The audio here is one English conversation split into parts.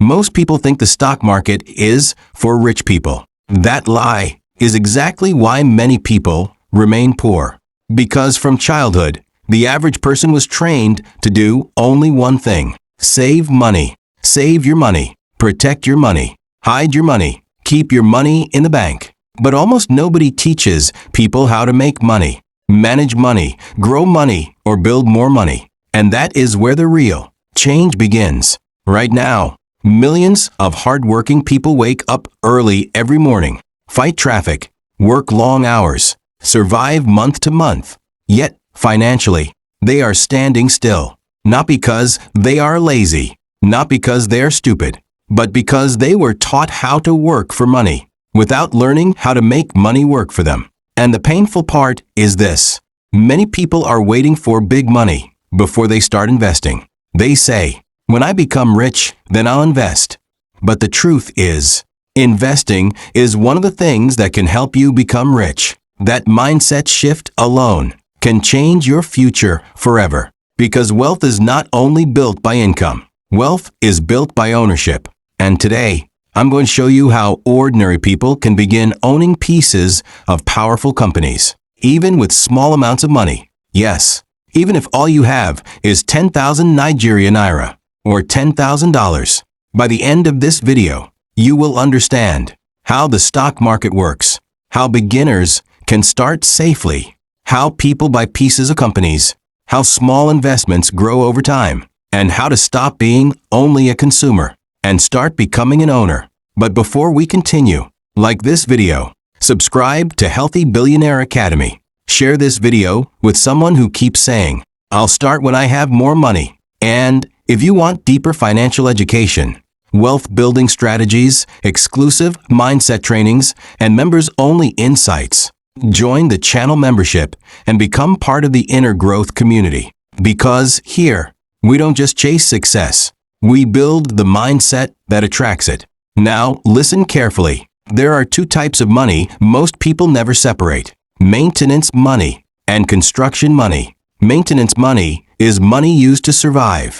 Most people think the stock market is for rich people. That lie is exactly why many people remain poor. Because from childhood, the average person was trained to do only one thing: save money. Save your money. Protect your money. Hide your money. Keep your money in the bank. But almost nobody teaches people how to make money, manage money, grow money, or build more money. And that is where the real change begins. Right now, millions of hardworking people wake up early every morning, fight traffic, work long hours, survive month to month. Yet, financially, they are standing still. Not because they are lazy, not because they are stupid, but because they were taught how to work for money without learning how to make money work for them. And the painful part is this: many people are waiting for big money before they start investing. They say, "When I become rich, then I'll invest." But the truth is, investing is one of the things that can help you become rich. That mindset shift alone can change your future forever. Because wealth is not only built by income, wealth is built by ownership. And today, I'm going to show you how ordinary people can begin owning pieces of powerful companies, even with small amounts of money. Yes, even if all you have is 10,000 Nigerian naira or $10,000. By the end of this video, you will understand how the stock market works, how beginners can start safely, how people buy pieces of companies, how small investments grow over time, and how to stop being only a consumer and start becoming an owner. But before we continue, like this video, subscribe to Healthy Billionaire Academy. Share this video with someone who keeps saying, "I'll start when I have more money." And if you want deeper financial education, wealth building strategies, exclusive mindset trainings, and members-only insights, join the channel membership and become part of the inner growth community. Because here, we don't just chase success, we build the mindset that attracts it. Now, listen carefully. There are two types of money most people never separate: maintenance money and construction money. Maintenance money is money used to survive: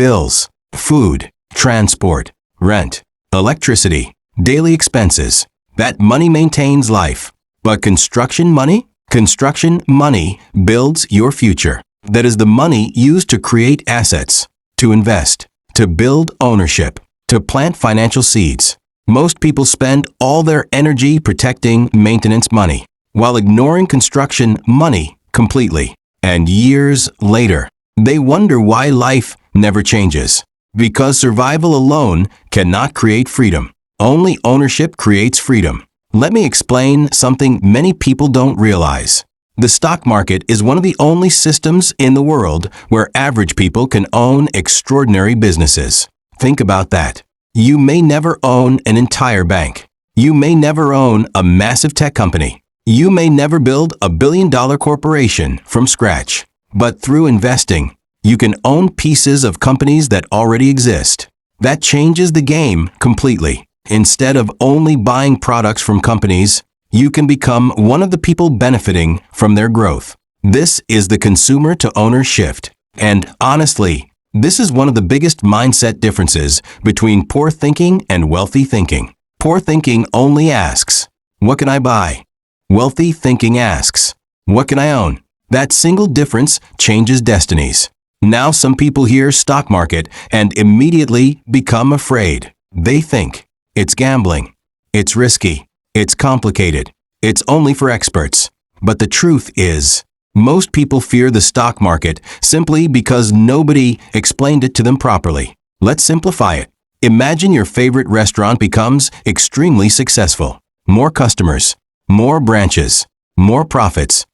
bills, food, transport, rent, electricity, daily expenses. That money maintains life. But construction money? Construction money builds your future. That is the money used to create assets, to invest, to build ownership, to plant financial seeds. Most people spend all their energy protecting maintenance money, while ignoring construction money completely. And years later, they wonder why life never changes. Because survival alone cannot create freedom. Only ownership creates freedom. Let me explain something many people don't realize. The stock market is one of the only systems in the world where average people can own extraordinary businesses. Think about that. You may never own an entire bank. You may never own a massive tech company. You may never build a billion-dollar corporation from scratch. But through investing, you can own pieces of companies that already exist. That changes the game completely. Instead of only buying products from companies, you can become one of the people benefiting from their growth. This is the consumer-to-owner shift. And honestly, this is one of the biggest mindset differences between poor thinking and wealthy thinking. Poor thinking only asks, "What can I buy?" Wealthy thinking asks, "What can I own?" That single difference changes destinies. Now some people hear stock market and immediately become afraid. They think, it's gambling, it's risky, it's complicated, it's only for experts. But the truth is, most people fear the stock market simply because nobody explained it to them properly. Let's simplify it. Imagine your favorite restaurant becomes extremely successful. More customers, more branches, more profits.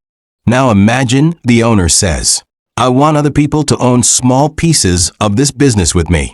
Now imagine the owner says, "I want other people to own small pieces of this business with me."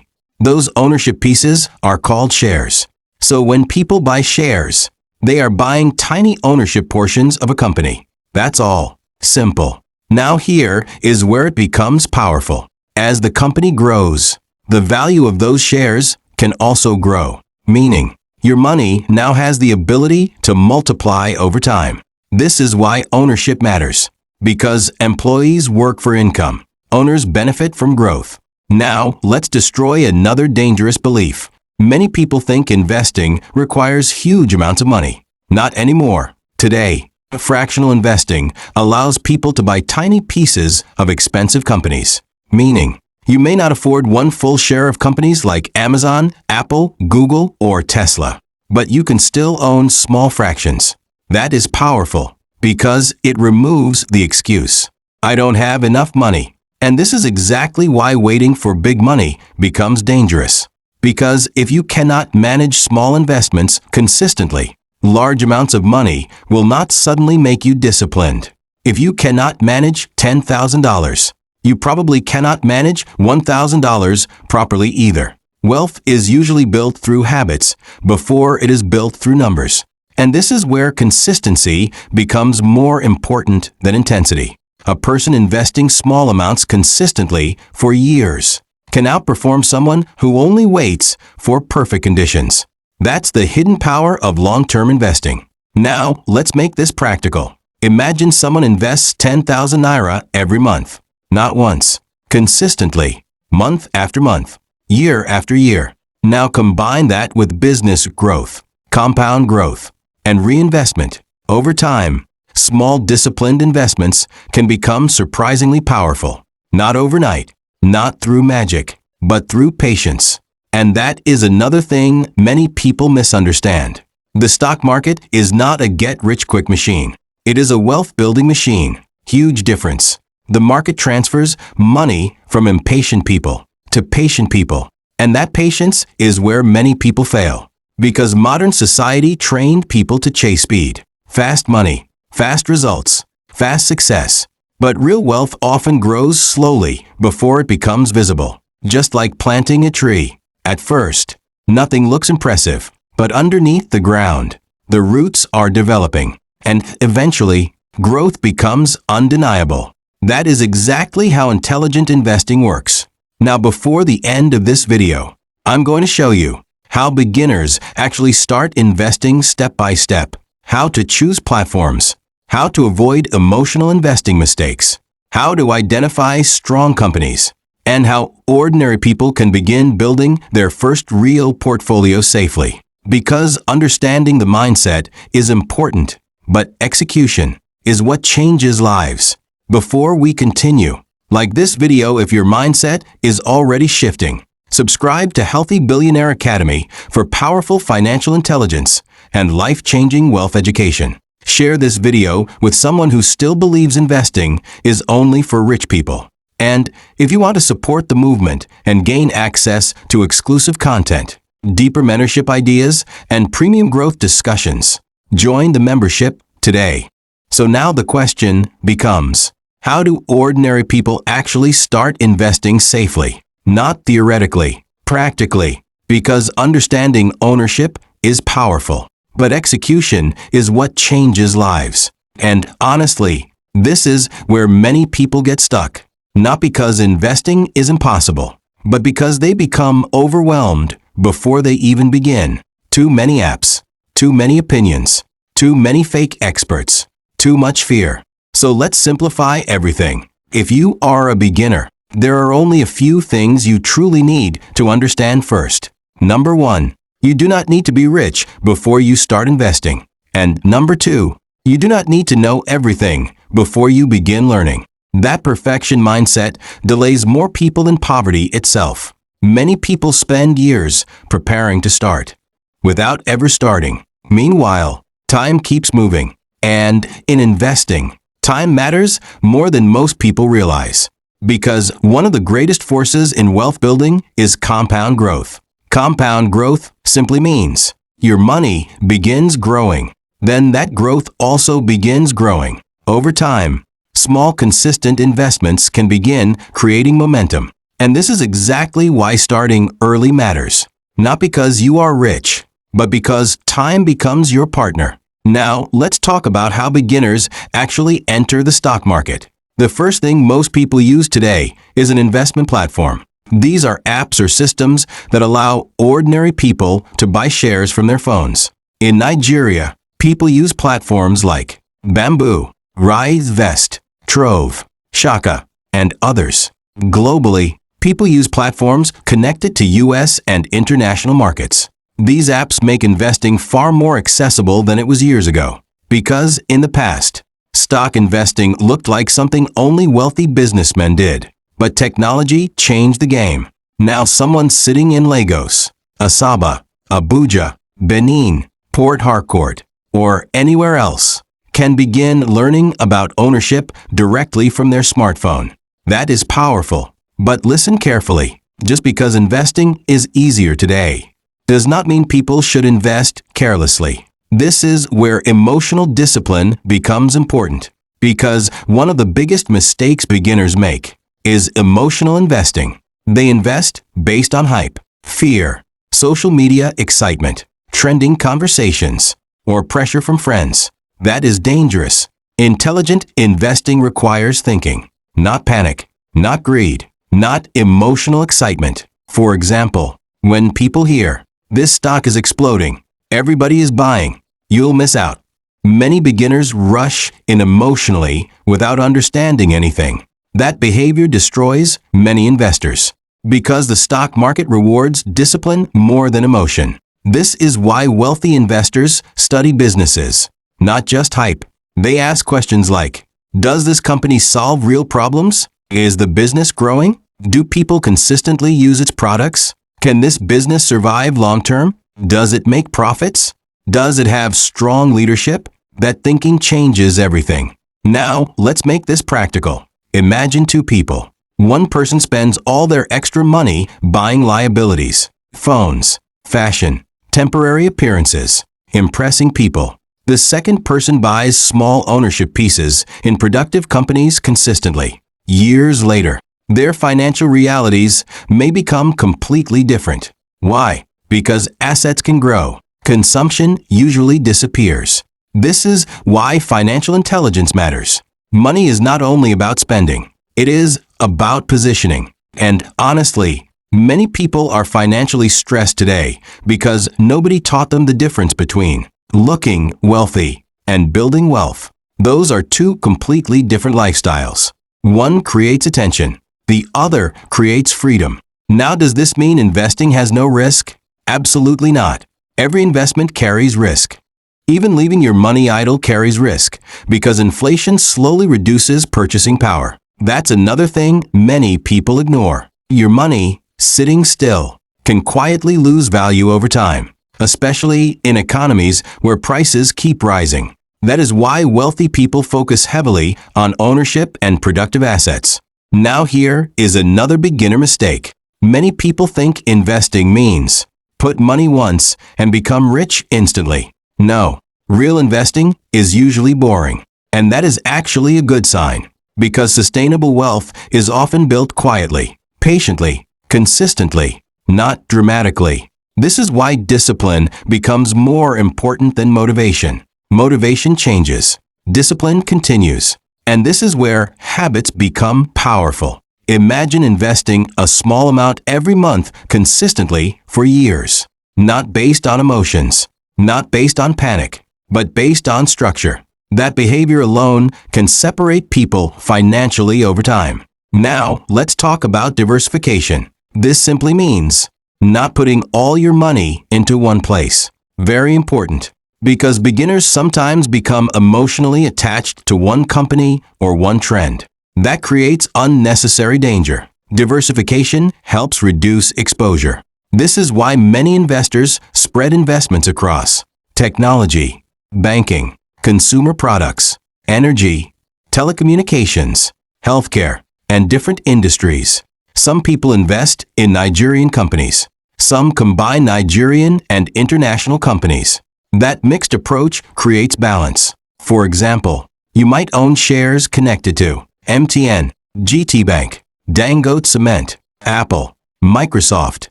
Those ownership pieces are called shares. So when people buy shares, they are buying tiny ownership portions of a company. That's all. Simple. Now here is where it becomes powerful. As the company grows, the value of those shares can also grow. Meaning, your money now has the ability to multiply over time. This is why ownership matters. Because employees work for income. Owners benefit from growth. Now, let's destroy another dangerous belief. Many people think investing requires huge amounts of money. Not anymore. Today, fractional investing allows people to buy tiny pieces of expensive companies. Meaning, you may not afford one full share of companies like Amazon, Apple, Google, or Tesla, but you can still own small fractions. That is powerful because it removes the excuse, "I don't have enough money." And this is exactly why waiting for big money becomes dangerous. Because if you cannot manage small investments consistently, large amounts of money will not suddenly make you disciplined. If you cannot manage $10,000, you probably cannot manage $1,000 properly either. Wealth is usually built through habits before it is built through numbers. And this is where consistency becomes more important than intensity. A person investing small amounts consistently for years can outperform someone who only waits for perfect conditions. That's the hidden power of long-term investing. Now, let's make this practical. Imagine someone invests 10,000 naira every month. Not once. Consistently. Month after month. Year after year. Now combine that with business growth, compound growth, and reinvestment. Over time, small disciplined investments can become surprisingly powerful. Not overnight. Not through magic, but through patience. And that is another thing many people misunderstand. The stock market is not a get-rich-quick machine. It is a wealth-building machine. Huge difference. The market transfers money from impatient people to patient people. And that patience is where many people fail. Because modern society trained people to chase speed, fast money, fast results, fast success. But real wealth often grows slowly before it becomes visible. Just like planting a tree. At first, nothing looks impressive, but underneath the ground, the roots are developing, and eventually, growth becomes undeniable. That is exactly how intelligent investing works. Now, before the end of this video, I'm going to show you how beginners actually start investing step by step, how to choose platforms, how to avoid emotional investing mistakes, how to identify strong companies, and how ordinary people can begin building their first real portfolio safely. Because understanding the mindset is important, but execution is what changes lives. Before we continue, like this video if your mindset is already shifting. Subscribe to Healthy Billionaire Academy for powerful financial intelligence and life-changing wealth education. Share this video with someone who still believes investing is only for rich people. And if you want to support the movement and gain access to exclusive content, deeper mentorship ideas, and premium growth discussions, join the membership today. So now the question becomes, how do ordinary people actually start investing safely? Not theoretically, practically, because understanding ownership is powerful. But execution is what changes lives. And honestly, this is where many people get stuck. Not because investing is impossible, but because they become overwhelmed before they even begin. Too many apps, too many opinions, too many fake experts, too much fear. So let's simplify everything. If you are a beginner, there are only a few things you truly need to understand first. Number 1. You do not need to be rich before you start investing. And number 2, you do not need to know everything before you begin learning. That perfection mindset delays more people than poverty itself. Many people spend years preparing to start, without ever starting. Meanwhile, time keeps moving. And in investing, time matters more than most people realize. Because one of the greatest forces in wealth building is compound growth. Compound growth simply means your money begins growing. Then that growth also begins growing. Over time, small consistent investments can begin creating momentum. And this is exactly why starting early matters. Not because you are rich, but because time becomes your partner. Now, let's talk about how beginners actually enter the stock market. The first thing most people use today is an investment platform. These are apps or systems that allow ordinary people to buy shares from their phones. In Nigeria, people use platforms like Bamboo, Rise Vest, Trove, Shaka, and others. Globally, People use platforms connected to U.S. and international markets. These apps make investing far more accessible than it was years ago. Because in the past, stock investing looked like something only wealthy businessmen did. But technology changed the game. Now someone sitting in Lagos, Asaba, Abuja, Benin, Port Harcourt, or anywhere else can begin learning about ownership directly from their smartphone. That is powerful. But listen carefully. Just because investing is easier today does not mean people should invest carelessly. This is where emotional discipline becomes important. Because one of the biggest mistakes beginners make is emotional investing. They invest based on hype, fear, social media excitement, trending conversations, or pressure from friends. That is dangerous. Intelligent investing requires thinking, not panic, not greed, not emotional excitement. For example, when people hear, "This stock is exploding, everybody is buying," you'll miss out. Many beginners rush in emotionally without understanding anything. That behavior destroys many investors. Because the stock market rewards discipline more than emotion. This is why wealthy investors study businesses, not just hype. They ask questions like, does this company solve real problems? Is the business growing? Do people consistently use its products? Can this business survive long-term? Does it make profits? Does it have strong leadership? That thinking changes everything. Now, let's make this practical. Imagine two people. One person spends all their extra money buying liabilities, phones, fashion, temporary appearances, impressing people. The second person buys small ownership pieces in productive companies consistently. Years later, their financial realities may become completely different. Why? Because assets can grow. Consumption usually disappears. This is why financial intelligence matters. Money is not only about spending. It is about positioning. And honestly, many people are financially stressed today because nobody taught them the difference between looking wealthy and building wealth. Those are two completely different lifestyles. One creates attention. The other creates freedom. Now, does this mean investing has no risk? Absolutely not. Every investment carries risk. Even leaving your money idle carries risk because inflation slowly reduces purchasing power. That's another thing many people ignore. Your money, sitting still, can quietly lose value over time, especially in economies where prices keep rising. That is why wealthy people focus heavily on ownership and productive assets. Now here is another beginner mistake. Many people think investing means put money once and become rich instantly. No, real investing is usually boring. And that is actually a good sign. Because sustainable wealth is often built quietly, patiently, consistently, not dramatically. This is why discipline becomes more important than motivation. Motivation changes. Discipline continues. And this is where habits become powerful. Imagine investing a small amount every month consistently for years. Not based on emotions, not based on panic, but based on structure. That behavior alone can separate people financially over time. Now, let's talk about diversification. This simply means not putting all your money into one place. Very important, because beginners sometimes become emotionally attached to one company or one trend. That creates unnecessary danger. Diversification helps reduce exposure. This is why many investors spread investments across technology, banking, consumer products, energy, telecommunications, healthcare, and different industries. Some people invest in Nigerian companies. Some combine Nigerian and international companies. That mixed approach creates balance. For example, you might own shares connected to MTN, GT Bank, Dangote Cement, Apple, Microsoft,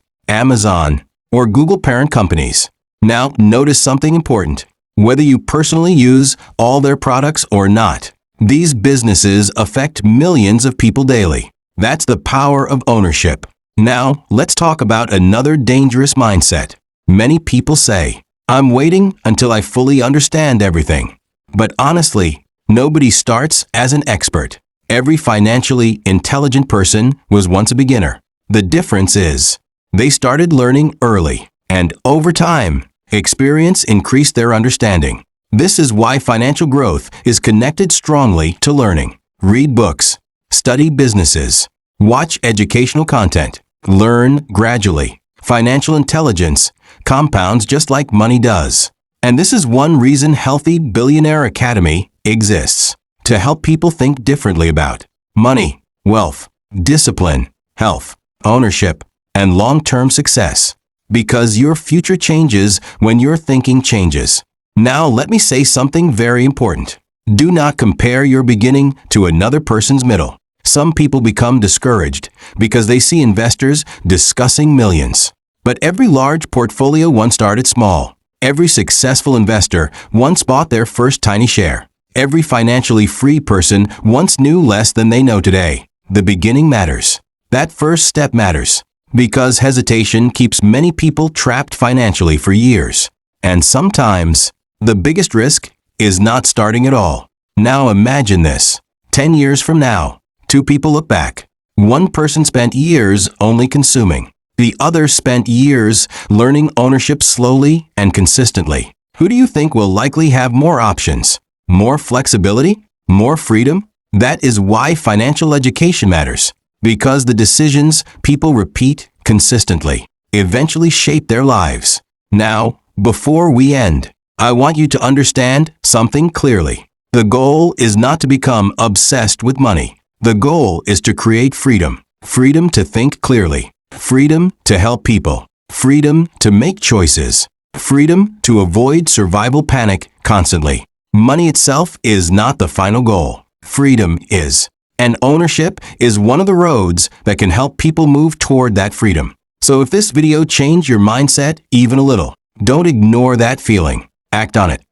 Amazon, or Google parent companies. Now, notice something important. Whether you personally use all their products or not, these businesses affect millions of people daily. That's the power of ownership. Now, let's talk about another dangerous mindset. Many people say, I'm waiting until I fully understand everything. But honestly, nobody starts as an expert. Every financially intelligent person was once a beginner. The difference is, they started learning early, and over time, experience increased their understanding. This is why financial growth is connected strongly to learning. Read books, study businesses, watch educational content, learn gradually. Financial intelligence compounds just like money does. And this is one reason Healthy Billionaire Academy exists, to help people think differently about money, wealth, discipline, health, ownership, and long-term success. Because your future changes when your thinking changes. Now let me say something very important. Do not compare your beginning to another person's middle. Some people become discouraged because they see investors discussing millions. But every large portfolio once started small. Every successful investor once bought their first tiny share. Every financially free person once knew less than they know today. The beginning matters. That first step matters. Because hesitation keeps many people trapped financially for years. And sometimes, the biggest risk is not starting at all. Now imagine this. 10 years from now, two people look back. One person spent years only consuming. The other spent years learning ownership slowly and consistently. Who do you think will likely have more options? More flexibility? More freedom? That is why financial education matters. Because the decisions people repeat consistently eventually shape their lives. Now, before we end, I want you to understand something clearly. The goal is not to become obsessed with money. The goal is to create freedom. Freedom to think clearly. Freedom to help people. Freedom to make choices. Freedom to avoid survival panic constantly. Money itself is not the final goal. Freedom is. And ownership is one of the roads that can help people move toward that freedom. So if this video changed your mindset even a little, don't ignore that feeling. Act on it.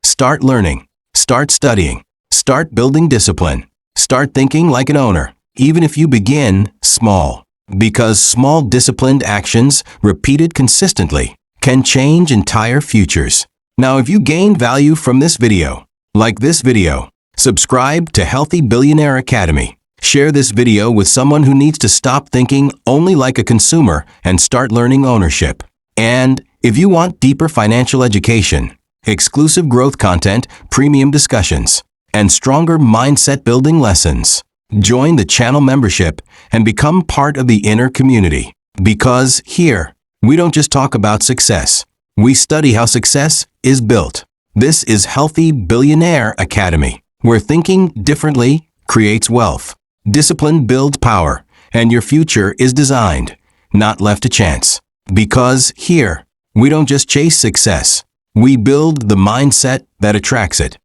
Start learning. Start studying. Start building discipline. Start thinking like an owner, even if you begin small. Because small disciplined actions, repeated consistently, can change entire futures. Now if you gained value from this video, like this video, subscribe to Healthy Billionaire Academy. Share this video with someone who needs to stop thinking only like a consumer and start learning ownership. And if you want deeper financial education, exclusive growth content, premium discussions, and stronger mindset building lessons, join the channel membership and become part of the inner community. Because here, we don't just talk about success. We study how success is built. This is Healthy Billionaire Academy, where thinking differently creates wealth, discipline builds power, and your future is designed, not left to chance. Because here, we don't just chase success, we build the mindset that attracts it.